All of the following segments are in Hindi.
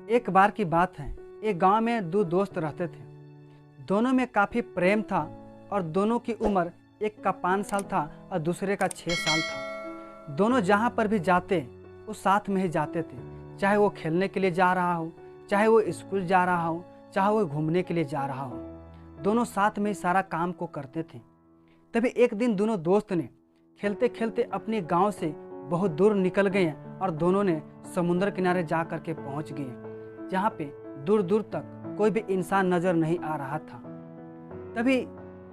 एक बार की बात है, एक गांव में दो दोस्त रहते थे। दोनों में काफ़ी प्रेम था और दोनों की उम्र, एक का 5 साल था और दूसरे का 6 साल था। दोनों जहां पर भी जाते वो साथ में ही जाते थे, चाहे वो खेलने के लिए जा रहा हो, चाहे वो स्कूल जा रहा हो, चाहे वो घूमने के लिए जा रहा हो। दोनों साथ में ही सारा काम को करते थे। तभी एक दिन दोनों दोस्त ने खेलते खेलते अपने गांव से बहुत दूर निकल गए और दोनों ने समुद्र किनारे जा कर के पहुँच गए, जहाँ पे दूर दूर तक कोई भी इंसान नजर नहीं आ रहा था। तभी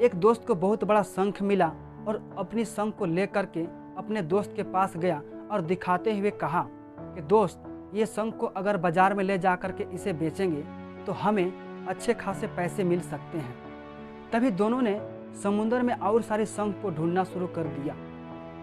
एक दोस्त को बहुत बड़ा शंख मिला और अपनी शंख को लेकर के अपने दोस्त के पास गया और दिखाते हुए कहा कि दोस्त, ये शंख को अगर बाजार में ले जा कर के इसे बेचेंगे तो हमें अच्छे खासे पैसे मिल सकते हैं। तभी दोनों ने समुद्र में और सारे शंख को ढूंढना शुरू कर दिया,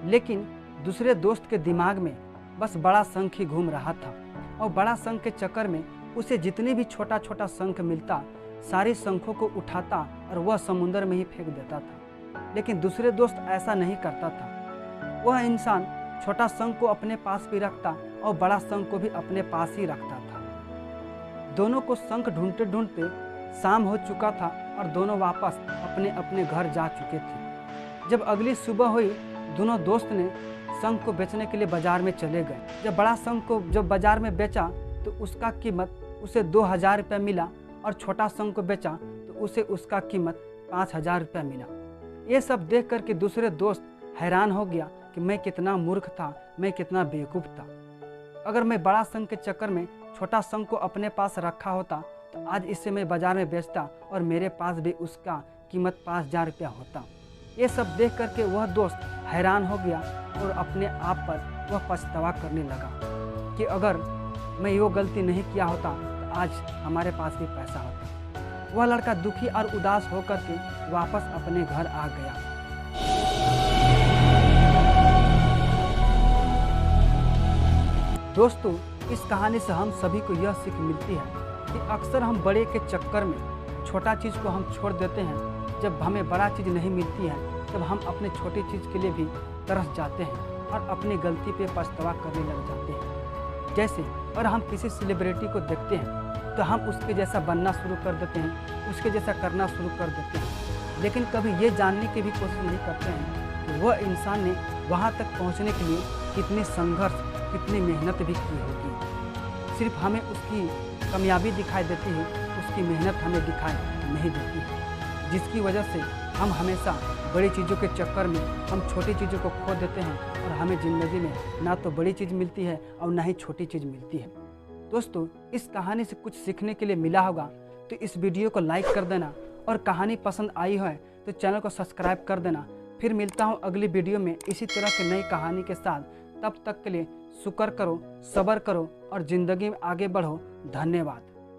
लेकिन दूसरे दोस्त के दिमाग में बस बड़ा शंख ही घूम रहा था और बड़ा शंख के चक्कर में उसे जितनी भी छोटा छोटा शंख मिलता, सारे शंखों को उठाता और वह समुद्र में ही फेंक देता था। लेकिन दूसरे दोस्त ऐसा नहीं करता था। वह इंसान छोटा शंख को अपने पास भी रखता और बड़ा शंख को भी अपने पास ही रखता था। दोनों को शंख ढूंढते ढूंढते शाम हो चुका था और दोनों वापस अपने अपने घर जा चुके थे। जब अगली सुबह हुई, दोनों दोस्त ने शंख को बेचने के लिए बाजार में चले गए। जब बड़ा शंख को जब बाजार में बेचा तो उसका कीमत उसे 2000 रुपये मिला और छोटा शंख को बेचा तो उसे उसका कीमत 5000 रुपये मिला। ये सब देख कर के दूसरे दोस्त हैरान हो गया कि मैं कितना मूर्ख था, मैं कितना बेवकूफ़ था। अगर मैं बड़ा शंख के चक्कर में छोटा शंख को अपने पास रखा होता तो आज इसे मैं बाजार में बेचता और मेरे पास भी उसका कीमत 5000 रुपया होता। ये सब देख करके वह दोस्त हैरान हो गया और अपने आप पर वह पछतावा करने लगा कि अगर मैं वो गलती नहीं किया होता तो आज हमारे पास भी पैसा होता। वह लड़का दुखी और उदास होकर के वापस अपने घर आ गया। दोस्तों, इस कहानी से हम सभी को यह सीख मिलती है कि अक्सर हम बड़े के चक्कर में छोटा चीज़ को हम छोड़ देते हैं। जब हमें बड़ा चीज़ नहीं मिलती है तब हम अपने छोटी चीज़ के लिए भी तरस जाते हैं और अपनी गलती पे पछतावा करने लग जाते हैं। जैसे और हम किसी सेलिब्रिटी को देखते हैं तो हम उसके जैसा बनना शुरू कर देते हैं, उसके जैसा करना शुरू कर देते हैं, लेकिन कभी ये जानने की भी कोशिश नहीं करते हैं कि वह इंसान ने वहाँ तक पहुँचने के लिए कितने संघर्ष, कितनी मेहनत भी की होगी। सिर्फ हमें उसकी कामयाबी दिखाई देती है, उसकी मेहनत हमें दिखाई नहीं देती है, जिसकी वजह से हम हमेशा बड़ी चीज़ों के चक्कर में हम छोटी चीज़ों को खो देते हैं और हमें ज़िंदगी में ना तो बड़ी चीज़ मिलती है और ना ही छोटी चीज़ मिलती है। दोस्तों, इस कहानी से कुछ सीखने के लिए मिला होगा तो इस वीडियो को लाइक कर देना और कहानी पसंद आई है तो चैनल को सब्सक्राइब कर देना। फिर मिलता हूँ अगली वीडियो में इसी तरह की नई कहानी के साथ। तब तक के लिए शुक्र करो, सब्र करो और ज़िंदगी में आगे बढ़ो। धन्यवाद।